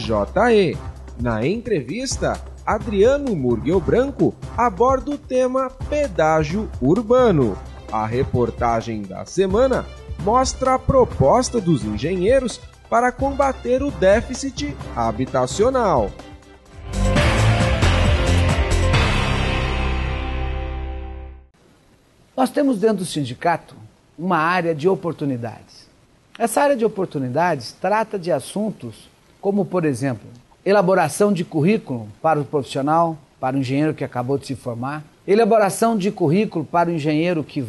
JE. Na entrevista, Adriano Murguel Branco aborda o tema pedágio urbano. A reportagem da semana mostra a proposta dos engenheiros para combater o déficit habitacional. Nós temos dentro do sindicato uma área de oportunidades. Essa área de oportunidades trata de assuntos como, por exemplo, elaboração de currículo para o profissional, para o engenheiro que acabou de se formar, elaboração de currículo para o engenheiro que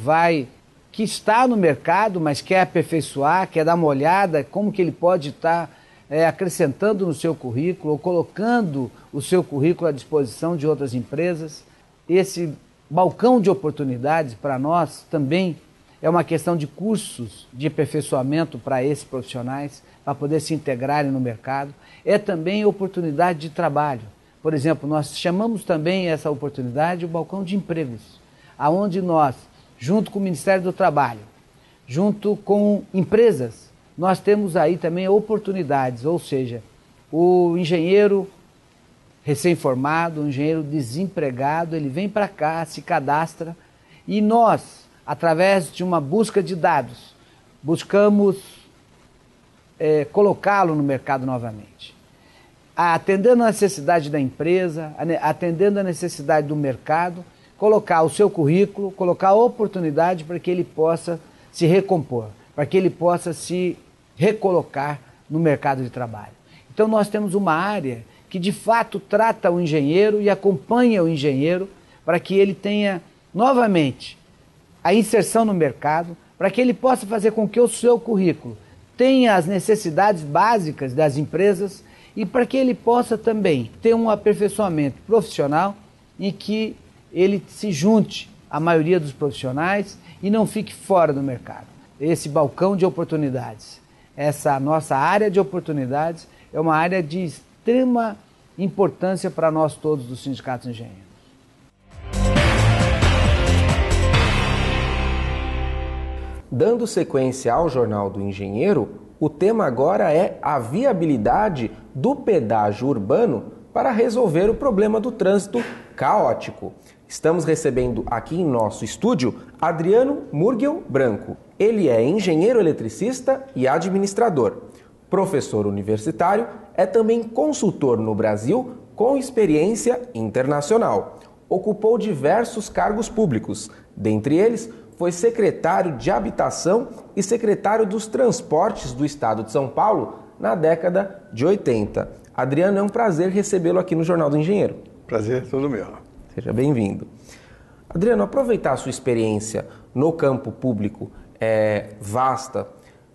está no mercado, mas quer aperfeiçoar, quer dar uma olhada como que ele pode estar acrescentando no seu currículo ou colocando o seu currículo à disposição de outras empresas. Esse balcão de oportunidades para nós também é uma questão de cursos de aperfeiçoamento para esses profissionais, para poder se integrarem no mercado. É também oportunidade de trabalho. Por exemplo, nós chamamos também essa oportunidade o balcão de empregos, aonde nós, junto com o Ministério do Trabalho, junto com empresas, nós temos aí também oportunidades, ou seja, o engenheiro recém-formado, um engenheiro desempregado, ele vem para cá, se cadastra e nós, através de uma busca de dados, buscamos colocá-lo no mercado novamente. Atendendo a necessidade da empresa, atendendo a necessidade do mercado, colocar o seu currículo, colocar a oportunidade para que ele possa se recompor, para que ele possa se recolocar no mercado de trabalho. Então nós temos uma área que de fato trata o engenheiro e acompanha o engenheiro para que ele tenha novamente a inserção no mercado, para que ele possa fazer com que o seu currículo tenha as necessidades básicas das empresas e para que ele possa também ter um aperfeiçoamento profissional em que ele se junte à maioria dos profissionais e não fique fora do mercado. Esse balcão de oportunidades, essa nossa área de oportunidades é uma área de extrema importância para nós todos do Sindicato dos Engenheiros. Dando sequência ao Jornal do Engenheiro, o tema agora é a viabilidade do pedágio urbano para resolver o problema do trânsito caótico. Estamos recebendo aqui em nosso estúdio Adriano Murguel Branco. Ele é engenheiro eletricista e administrador. Professor universitário, é também consultor no Brasil com experiência internacional. Ocupou diversos cargos públicos, dentre eles foi secretário de Habitação e secretário dos Transportes do Estado de São Paulo na década de 80. Adriano, é um prazer recebê-lo aqui no Jornal do Engenheiro. Prazer é todo meu. Seja bem-vindo. Adriano, aproveitar a sua experiência no campo público vasta,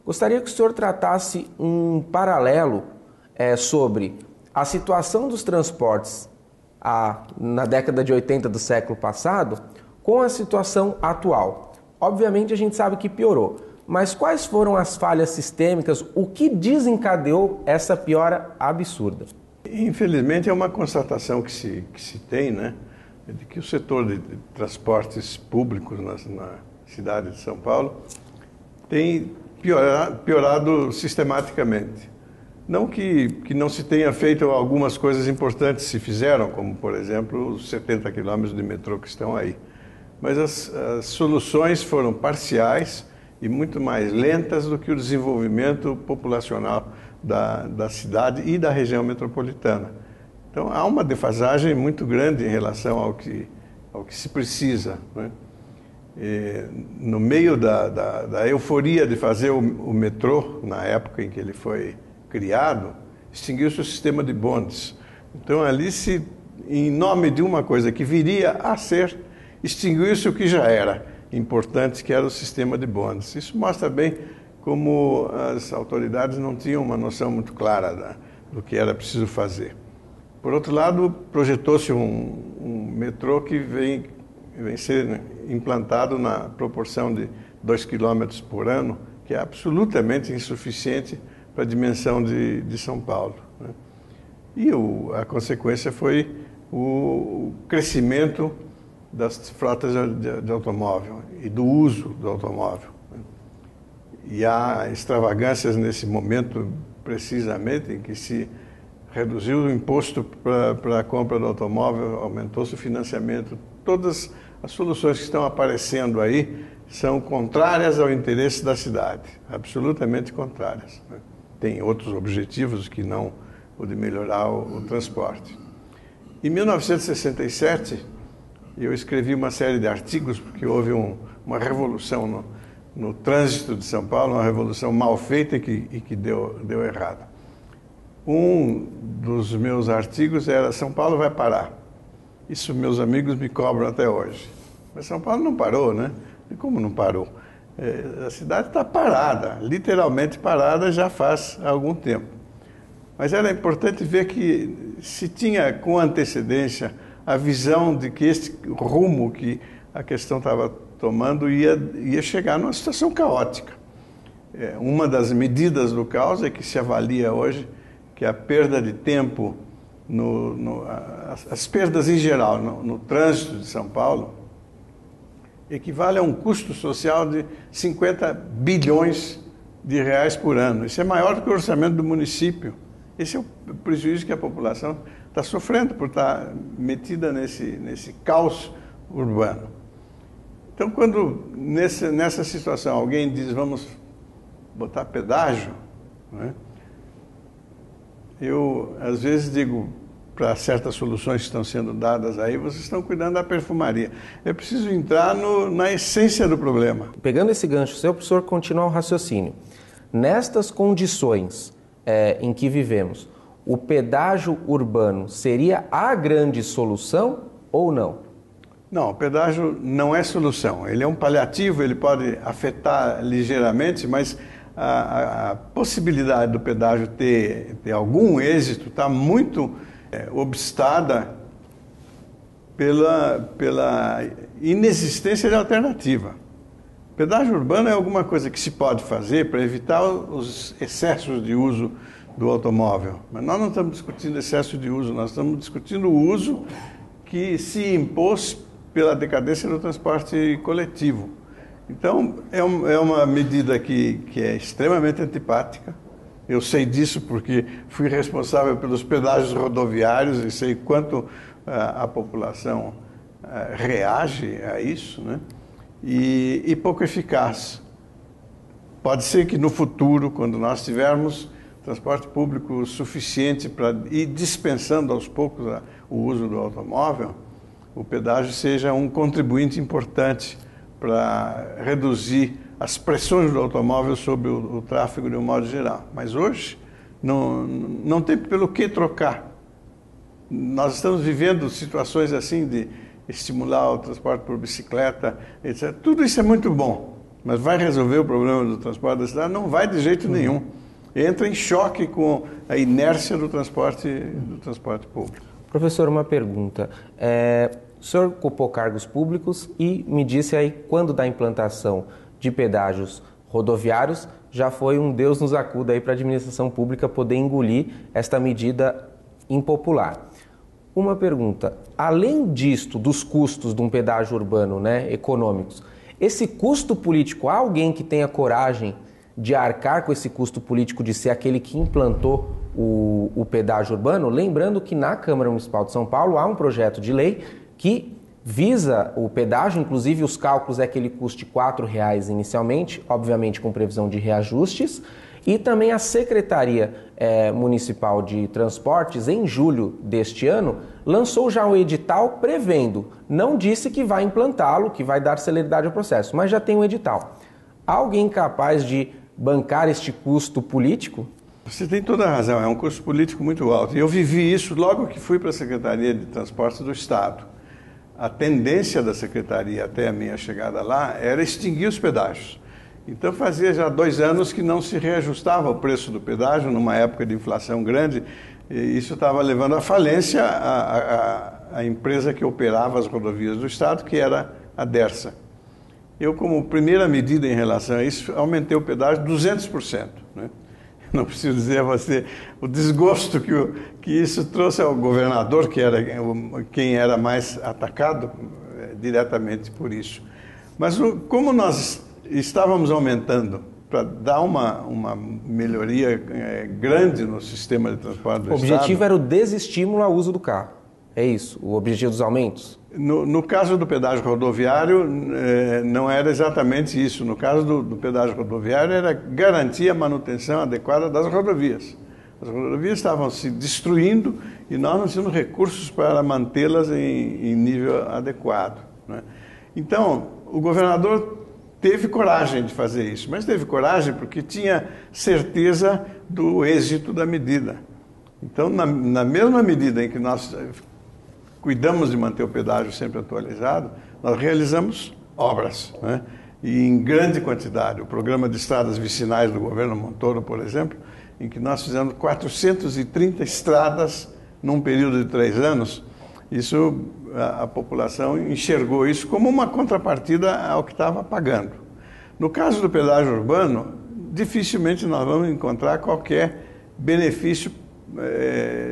gostaria que o senhor tratasse um paralelo sobre a situação dos transportes na década de 80 do século passado com a situação atual. Obviamente a gente sabe que piorou, mas quais foram as falhas sistêmicas, o que desencadeou essa piora absurda? Infelizmente é uma constatação que se tem, né, de que o setor de transportes públicos na cidade de São Paulo tem piorado sistematicamente. Não que não se tenha feito algumas coisas importantes, se fizeram, como por exemplo os 70 quilômetros de metrô que estão aí. Mas as soluções foram parciais e muito mais lentas do que o desenvolvimento populacional da cidade e da região metropolitana. Então há uma defasagem muito grande em relação ao que se precisa, né? No meio da euforia de fazer o metrô, na época em que ele foi criado, extinguiu-se o sistema de bondes. Então ali em nome de uma coisa que viria a ser, extinguiu-se o que já era importante, que era o sistema de bondes. Isso mostra bem como as autoridades não tinham uma noção muito clara do que era preciso fazer. Por outro lado, projetou-se um metrô que vem ser implantado na proporção de 2 km por ano, que é absolutamente insuficiente para a dimensão de São Paulo, né? E a consequência foi o crescimento das frotas de automóvel e do uso do automóvel, né? E há extravagâncias nesse momento, precisamente, em que se reduziu o imposto para a compra do automóvel, aumentou-se o financiamento. Todas as soluções que estão aparecendo aí são contrárias ao interesse da cidade, absolutamente contrárias, né? Tem outros objetivos que não o de melhorar o transporte. Em 1967, eu escrevi uma série de artigos, porque houve uma revolução no trânsito de São Paulo, uma revolução mal feita e que deu errado. Um dos meus artigos era São Paulo vai parar. Isso meus amigos me cobram até hoje. Mas São Paulo não parou, né? E como não parou? A cidade está parada, literalmente parada já faz algum tempo. Mas era importante ver que se tinha com antecedência a visão de que este rumo que a questão estava tomando ia chegar numa situação caótica. Uma das medidas do caos é que se avalia hoje que a perda de tempo, as perdas em geral no trânsito de São Paulo, equivale a um custo social de 50 bilhões de reais por ano. Isso é maior do que o orçamento do município. Esse é o prejuízo que a população está sofrendo por estar metida nesse caos urbano. Então, quando nessa situação alguém diz vamos botar pedágio, né? Eu às vezes digo para certas soluções que estão sendo dadas aí, vocês estão cuidando da perfumaria. É preciso entrar na essência do problema. Pegando esse gancho seu, professor, continuar o raciocínio. Nestas condições em que vivemos, o pedágio urbano seria a grande solução ou não? Não, o pedágio não é solução. Ele é um paliativo, ele pode afetar ligeiramente, mas a possibilidade do pedágio ter algum êxito está muito obstada pela inexistência de alternativa. Pedágio urbano é alguma coisa que se pode fazer para evitar os excessos de uso do automóvel. Mas nós não estamos discutindo excesso de uso, nós estamos discutindo o uso que se impôs pela decadência do transporte coletivo. Então, é uma medida que é extremamente antipática. Eu sei disso porque fui responsável pelos pedágios rodoviários e sei quanto a população reage a isso, né? E pouco eficaz. Pode ser que no futuro, quando nós tivermos transporte público suficiente para ir dispensando aos poucos o uso do automóvel, o pedágio seja um contribuinte importante para reduzir as pressões do automóvel sobre o tráfego de um modo geral. Mas hoje não tem pelo que trocar. Nós estamos vivendo situações assim de estimular o transporte por bicicleta, etc. Tudo isso é muito bom, mas vai resolver o problema do transporte da cidade? Não vai de jeito nenhum. Entra em choque com a inércia do transporte público. Professor, uma pergunta. O senhor ocupou cargos públicos e me disse aí quando da implantação de pedágios rodoviários já foi um Deus nos acuda aí para a administração pública poder engolir esta medida impopular. Uma pergunta, além disto, dos custos de um pedágio urbano, né, econômicos, esse custo político, há alguém que tenha coragem de arcar com esse custo político de ser aquele que implantou o pedágio urbano? Lembrando que na Câmara Municipal de São Paulo há um projeto de lei que visa o pedágio, inclusive os cálculos é que ele custe R$ 4,00 inicialmente, obviamente com previsão de reajustes, e também a Secretaria Municipal de Transportes, em julho deste ano, lançou já um edital prevendo, não disse que vai implantá-lo, que vai dar celeridade ao processo, mas já tem um edital. Há alguém capaz de bancar este custo político? Você tem toda a razão, é um custo político muito alto. E eu vivi isso logo que fui para a Secretaria de Transportes do Estado. A tendência da Secretaria até a minha chegada lá era extinguir os pedágios. Então fazia já 2 anos que não se reajustava o preço do pedágio, numa época de inflação grande, e isso estava levando à falência a empresa que operava as rodovias do Estado, que era a Dersa. Eu, como primeira medida em relação a isso, aumentei o pedágio 200%. Né? Não preciso dizer a você o desgosto que isso trouxe ao governador, que era quem era mais atacado diretamente por isso. Mas como nós estávamos aumentando para dar uma melhoria grande no sistema de transporte do Estado. O objetivo Estado. era o desestímulo ao uso do carro. É isso, o objetivo dos aumentos? No caso do pedágio rodoviário, não era exatamente isso. No caso do pedágio rodoviário, era garantir a manutenção adequada das rodovias. As rodovias estavam se destruindo e nós não tínhamos recursos para mantê-las em nível adequado, né? Então, o governador teve coragem de fazer isso, mas teve coragem porque tinha certeza do êxito da medida. Então, na mesma medida em que nós cuidamos de manter o pedágio sempre atualizado, nós realizamos obras, né? E em grande quantidade. O programa de estradas vicinais do governo Montoro, por exemplo, em que nós fizemos 430 estradas num período de 3 anos, isso, a população enxergou isso como uma contrapartida ao que estava pagando. No caso do pedágio urbano, dificilmente nós vamos encontrar qualquer benefício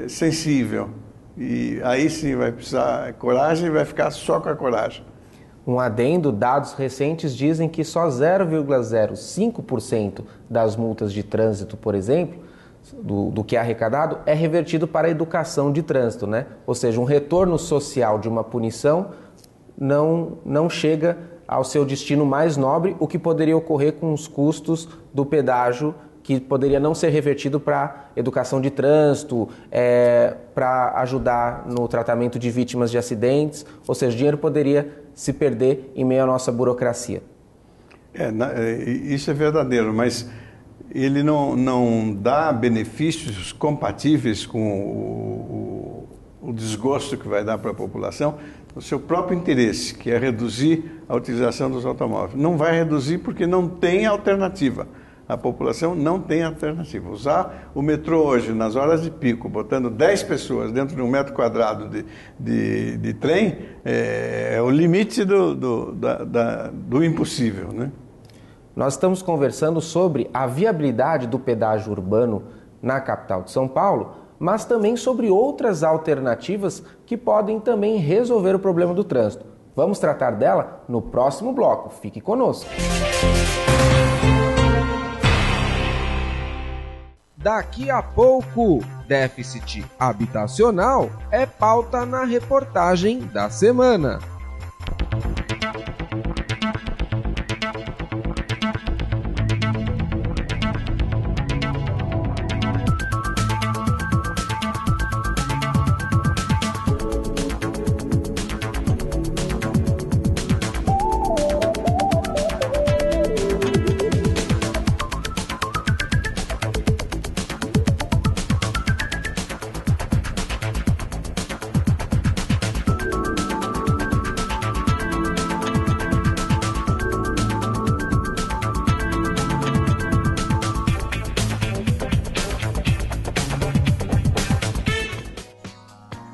sensível. E aí sim vai precisar coragem e vai ficar só com a coragem. Um adendo, dados recentes dizem que só 0,05% das multas de trânsito, por exemplo, do que é arrecadado, é revertido para a educação de trânsito, né? Ou seja, um retorno social de uma punição não chega ao seu destino mais nobre, o que poderia ocorrer com os custos do pedágio, que poderia não ser revertido para educação de trânsito, para ajudar no tratamento de vítimas de acidentes, ou seja, o dinheiro poderia se perder em meio à nossa burocracia. Isso é verdadeiro, mas ele não dá benefícios compatíveis com o desgosto que vai dar para a população, o seu próprio interesse, que é reduzir a utilização dos automóveis. Não vai reduzir porque não tem alternativa. A população não tem alternativa. Usar o metrô hoje, nas horas de pico, botando 10 pessoas dentro de 1 metro quadrado de trem, é o limite do impossível, né? Nós estamos conversando sobre a viabilidade do pedágio urbano na capital de São Paulo, mas também sobre outras alternativas que podem também resolver o problema do trânsito. Vamos tratar dela no próximo bloco. Fique conosco. Daqui a pouco, déficit habitacional é pauta na reportagem da semana.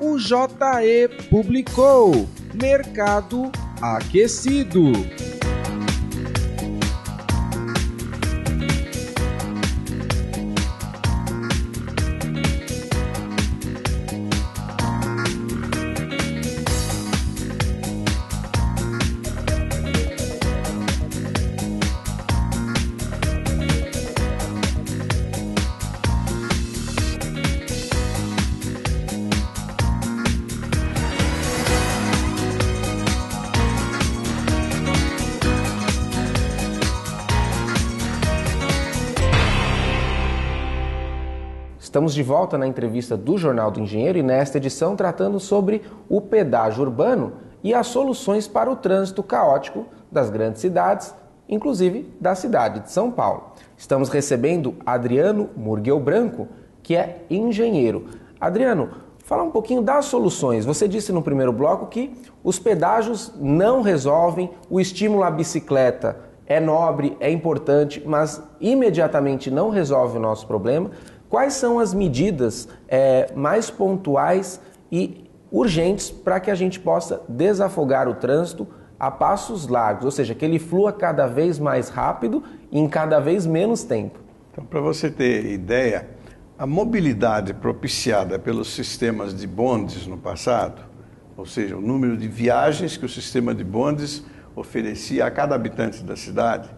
O JE publicou Mercado Aquecido. Estamos de volta na entrevista do Jornal do Engenheiro e nesta edição tratando sobre o pedágio urbano e as soluções para o trânsito caótico das grandes cidades, inclusive da cidade de São Paulo. Estamos recebendo Adriano Murguel Branco, que é engenheiro. Adriano, fala um pouquinho das soluções. Você disse no primeiro bloco que os pedágios não resolvem, o estímulo à bicicleta é nobre, é importante, mas imediatamente não resolve o nosso problema. Quais são as medidas mais pontuais e urgentes para que a gente possa desafogar o trânsito a passos largos, ou seja, que ele flua cada vez mais rápido e em cada vez menos tempo? Então, para você ter ideia, a mobilidade propiciada pelos sistemas de bondes no passado, ou seja, o número de viagens que o sistema de bondes oferecia a cada habitante da cidade,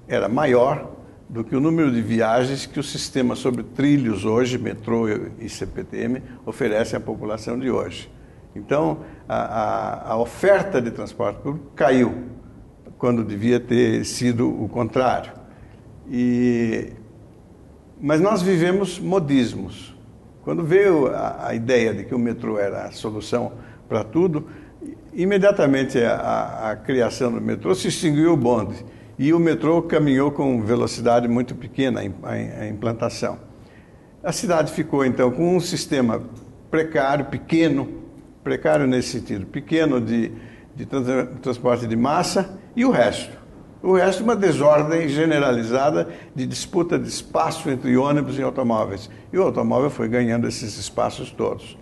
era maior do que o número de viagens que o sistema sobre trilhos hoje, metrô e CPTM, oferece à população de hoje. Então, a oferta de transporte público caiu, quando devia ter sido o contrário. Mas nós vivemos modismos. Quando veio a ideia de que o metrô era a solução para tudo, imediatamente a criação do metrô se extinguiu o bonde. E o metrô caminhou com velocidade muito pequena a implantação. A cidade ficou, então, com um sistema precário, precário nesse sentido, pequeno de transporte de massa, e o resto. O resto, uma desordem generalizada de disputa de espaço entre ônibus e automóveis. E o automóvel foi ganhando esses espaços todos.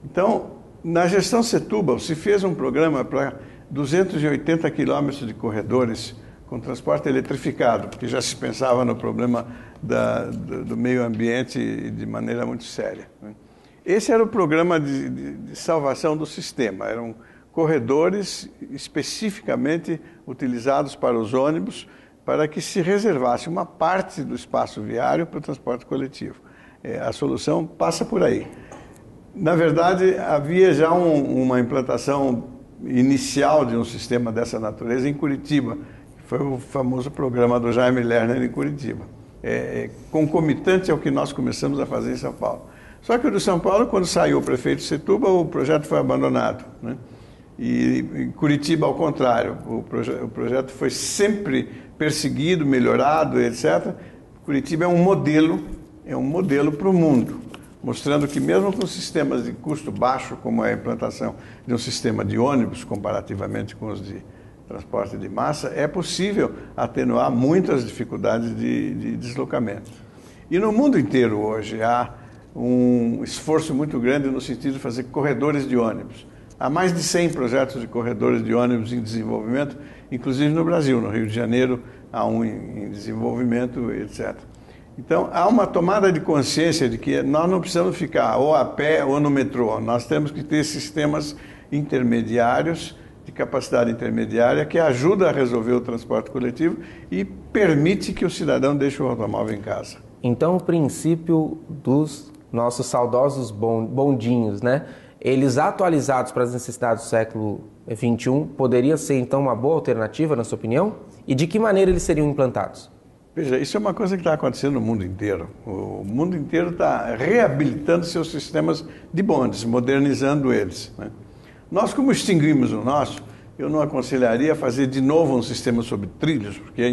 Então, na gestão Setúbal, se fez um programa para 280 quilômetros de corredores com transporte eletrificado, porque já se pensava no problema do meio ambiente de maneira muito séria. Esse era o programa de salvação do sistema. Eram corredores especificamente utilizados para os ônibus, para que se reservasse uma parte do espaço viário para o transporte coletivo. A solução passa por aí. Na verdade, havia já uma implantação inicial de um sistema dessa natureza em Curitiba. Foi o famoso programa do Jaime Lerner em Curitiba. Concomitante ao que nós começamos a fazer em São Paulo. Só que o de São Paulo, quando saiu o prefeito Setúbal, o projeto foi abandonado, né? E em Curitiba, ao contrário, o projeto foi sempre perseguido, melhorado, etc. Curitiba é um modelo para o mundo, mostrando que mesmo com sistemas de custo baixo, como é a implantação de um sistema de ônibus, comparativamente com os de transporte de massa, é possível atenuar muitas dificuldades de deslocamento. E no mundo inteiro hoje há um esforço muito grande no sentido de fazer corredores de ônibus. Há mais de 100 projetos de corredores de ônibus em desenvolvimento, inclusive no Brasil, no Rio de Janeiro há um em desenvolvimento, etc. Então, há uma tomada de consciência de que nós não precisamos ficar ou a pé ou no metrô. Nós temos que ter sistemas intermediários, de capacidade intermediária, que ajuda a resolver o transporte coletivo e permite que o cidadão deixe o automóvel em casa. Então, o princípio dos nossos saudosos bondinhos, né? Eles atualizados para as necessidades do século XXI, poderia ser, então, uma boa alternativa, na sua opinião? E de que maneira eles seriam implantados? Veja, isso é uma coisa que está acontecendo no mundo inteiro. O mundo inteiro está reabilitando seus sistemas de bondes, modernizando eles, né? Nós, como extinguimos o nosso, eu não aconselharia fazer de novo um sistema sobre trilhos, porque a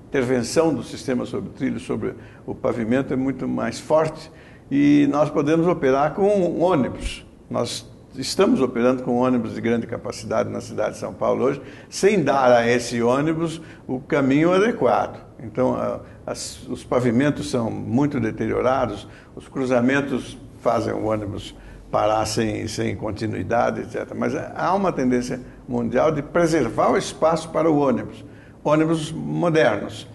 intervenção do sistema sobre trilhos sobre o pavimento é muito mais forte e nós podemos operar com ônibus. Nós estamos operando com ônibus de grande capacidade na cidade de São Paulo hoje, sem dar a esse ônibus o caminho adequado. Então, os pavimentos são muito deteriorados, os cruzamentos fazem o ônibus parar sem continuidade, etc. Mas há uma tendência mundial de preservar o espaço para o ônibus modernos.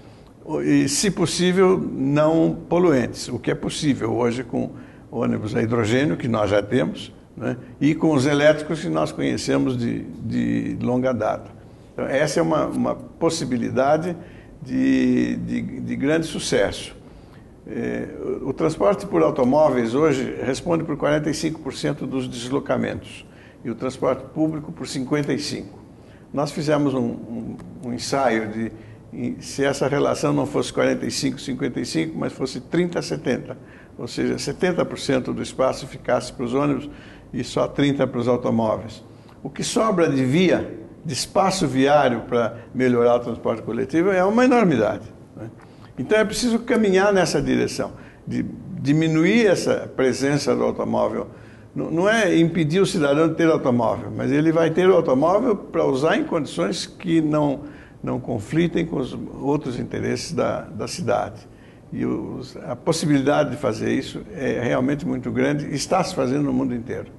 E, se possível, não poluentes, o que é possível hoje com ônibus a hidrogênio, que nós já temos, né? E com os elétricos que nós conhecemos de longa data. Então, essa é uma possibilidade de grande sucesso. O transporte por automóveis hoje responde por 45% dos deslocamentos e o transporte público por 55%. Nós fizemos um ensaio de se essa relação não fosse 45-55, mas fosse 30-70, ou seja, 70% do espaço ficasse para os ônibus e só 30% para os automóveis. O que sobra de espaço viário para melhorar o transporte coletivo é uma enormidade, né? Então é preciso caminhar nessa direção, de diminuir essa presença do automóvel. Não é impedir o cidadão de ter automóvel, mas ele vai ter o automóvel para usar em condições que não conflitem com os outros interesses da cidade. E a possibilidade de fazer isso é realmente muito grande e está se fazendo no mundo inteiro.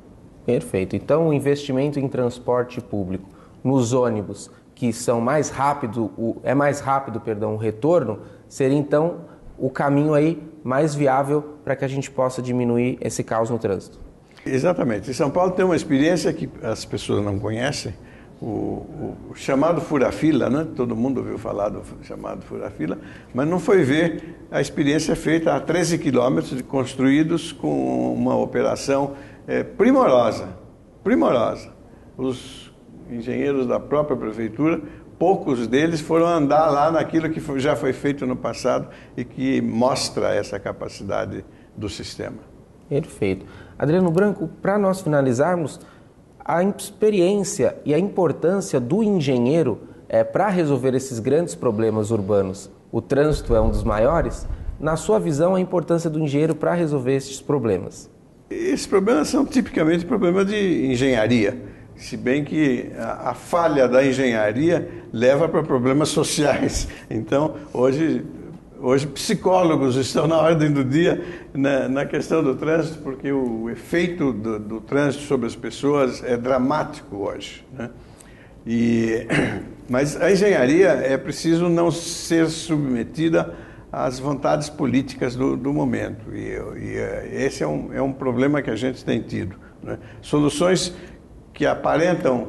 Perfeito. Então, o investimento em transporte público, nos ônibus, que são mais rápido, o retorno, seria então o caminho aí mais viável para que a gente possa diminuir esse caos no trânsito. Exatamente. Em São Paulo tem uma experiência que as pessoas não conhecem, o chamado fura-fila, né? Todo mundo ouviu falar do chamado fura-fila, mas não foi ver a experiência feita a 13 quilômetros construídos com uma operação primorosa. Os engenheiros da própria prefeitura, poucos deles foram andar lá naquilo que já foi feito no passado e que mostra essa capacidade do sistema. Perfeito. Adriano Branco, para nós finalizarmos, a experiência e a importância do engenheiro para resolver esses grandes problemas urbanos. O trânsito é um dos maiores. Na sua visão, a importância do engenheiro para resolver esses problemas? Esses problemas são tipicamente problemas de engenharia, se bem que a falha da engenharia leva para problemas sociais. Então, hoje psicólogos estão na ordem do dia na questão do trânsito, porque o efeito do trânsito sobre as pessoas é dramático hoje, né? Mas a engenharia é preciso não ser submetida às vontades políticas do momento. Esse é um problema que a gente tem tido, né? Soluções que aparentam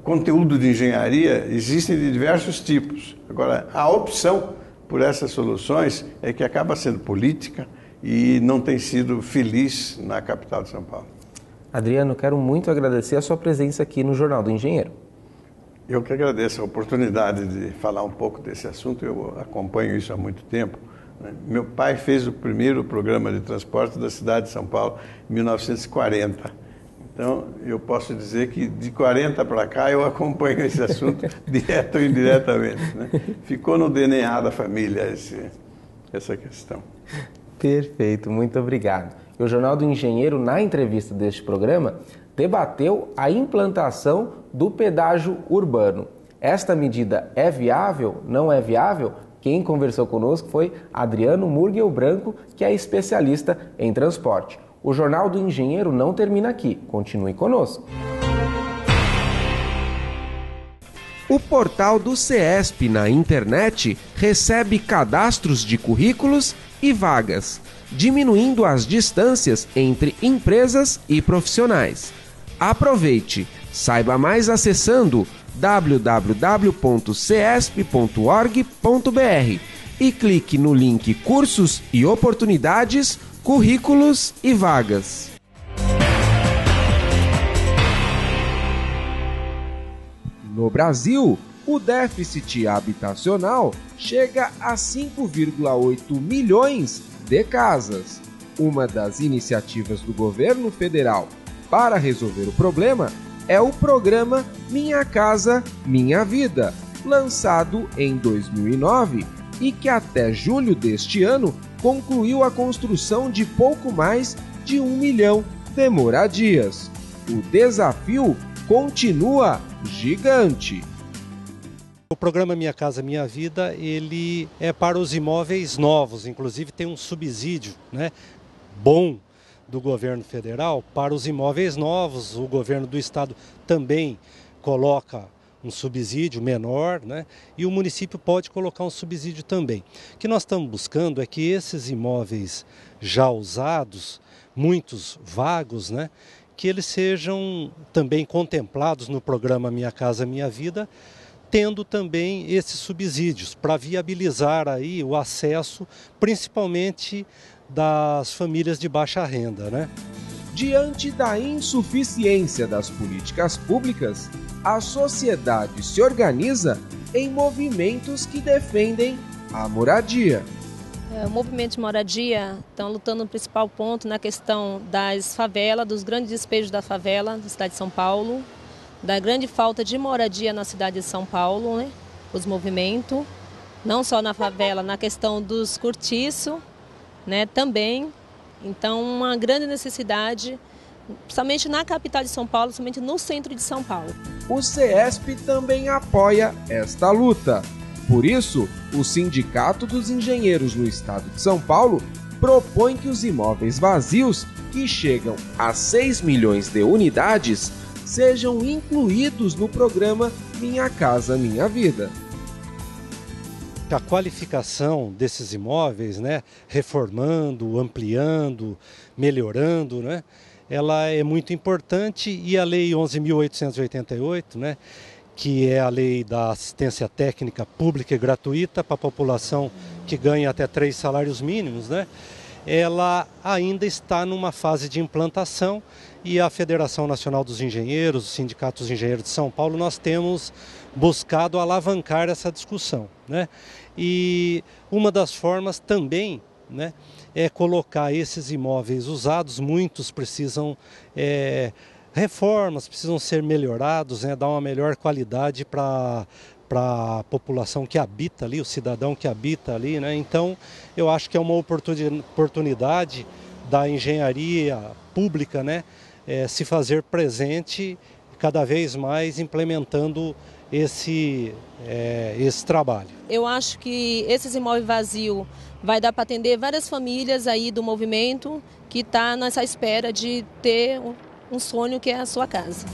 conteúdo de engenharia existem de diversos tipos. Agora, a opção por essas soluções é que acaba sendo política e não tem sido feliz na capital de São Paulo. Adriano, quero muito agradecer a sua presença aqui no Jornal do Engenheiro. Eu que agradeço a oportunidade de falar um pouco desse assunto. Eu acompanho isso há muito tempo, né? Meu pai fez o primeiro programa de transporte da cidade de São Paulo em 1940. Então, eu posso dizer que de 40 para cá eu acompanho esse assunto direto ou indiretamente, né? Ficou no DNA da família essa questão. Perfeito, muito obrigado. E o Jornal do Engenheiro, na entrevista deste programa, debateu a implantação do pedágio urbano. Esta medida é viável? Não é viável? Quem conversou conosco foi Adriano Murguel Branco, que é especialista em transporte. O Jornal do Engenheiro não termina aqui. Continue conosco. O portal do CESP na internet recebe cadastros de currículos e vagas, diminuindo as distâncias entre empresas e profissionais. Aproveite! Saiba mais acessando www.cesp.org.br e clique no link Cursos e Oportunidades, Currículos e Vagas. No Brasil, o déficit habitacional chega a 5,8 milhões de casas. Uma das iniciativas do governo federal para resolver o problema é o programa Minha Casa, Minha Vida, lançado em 2009 e que até julho deste ano concluiu a construção de pouco mais de 1 milhão de moradias. O desafio continua gigante. O programa Minha Casa Minha Vida, ele é para os imóveis novos, inclusive tem um subsídio, né, bom do governo federal para os imóveis novos. O governo do estado também coloca um subsídio menor, né? E o município pode colocar um subsídio também. O que nós estamos buscando é que esses imóveis já usados, muitos vagos, né, que eles sejam também contemplados no programa Minha Casa Minha Vida, tendo também esses subsídios para viabilizar aí o acesso, principalmente das famílias de baixa renda, né? Diante da insuficiência das políticas públicas, a sociedade se organiza em movimentos que defendem a moradia. O movimento de moradia está lutando no principal ponto na questão das favelas, dos grandes despejos da favela da cidade de São Paulo, da grande falta de moradia na cidade de São Paulo, né? Os movimentos, não só na favela, na questão dos cortiços, né, também. Então, uma grande necessidade, principalmente na capital de São Paulo, somente no centro de São Paulo. O CESP também apoia esta luta. Por isso, o Sindicato dos Engenheiros no Estado de São Paulo propõe que os imóveis vazios, que chegam a 6 milhões de unidades, sejam incluídos no programa Minha Casa Minha Vida. A qualificação desses imóveis, né, reformando, ampliando, melhorando, né, ela é muito importante, e a Lei 11.888, né, que é a lei da assistência técnica pública e gratuita para a população que ganha até 3 salários mínimos, né? Ela ainda está numa fase de implantação e a Federação Nacional dos Engenheiros, os sindicatos de engenheiros de São Paulo, nós temos buscado alavancar essa discussão, né? E uma das formas também, né, é colocar esses imóveis usados, muitos precisam reformas, precisam ser melhorados, né, dar uma melhor qualidade para a população que habita ali, o cidadão que habita ali, né? Então, eu acho que é uma oportunidade da engenharia pública, né, se fazer presente cada vez mais implementando esse trabalho. Eu acho que esses imóveis vazios vai dar para atender várias famílias aí do movimento que está nessa espera de ter um sonho que é a sua casa.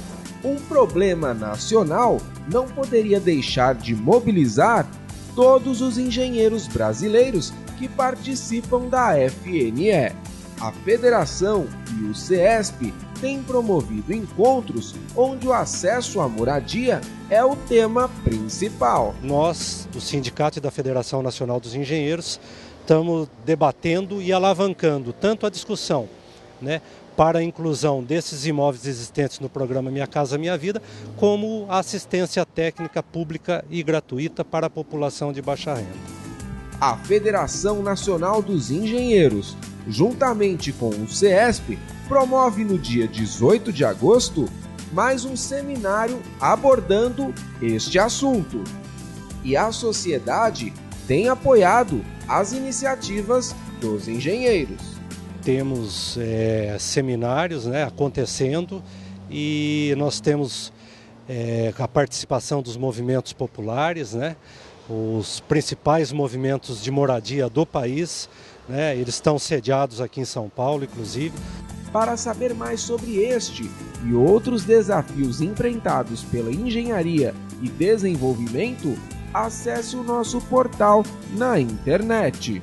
Um problema nacional não poderia deixar de mobilizar todos os engenheiros brasileiros que participam da FNE. A Federação e o CESP têm promovido encontros onde o acesso à moradia é o tema principal. Nós, do Sindicato e da Federação Nacional dos Engenheiros, estamos debatendo e alavancando tanto a discussão, né, para a inclusão desses imóveis existentes no programa Minha Casa Minha Vida, como a assistência técnica pública e gratuita para a população de baixa renda. A Federação Nacional dos Engenheiros, juntamente com o CESP, promove no dia 18 de agosto mais um seminário abordando este assunto. E a sociedade tem apoiado as iniciativas dos engenheiros. Temos seminários, né, acontecendo e nós temos a participação dos movimentos populares, né, os principais movimentos de moradia do país, né, eles estão sediados aqui em São Paulo, inclusive. Para saber mais sobre este e outros desafios enfrentados pela engenharia e desenvolvimento, acesse o nosso portal na internet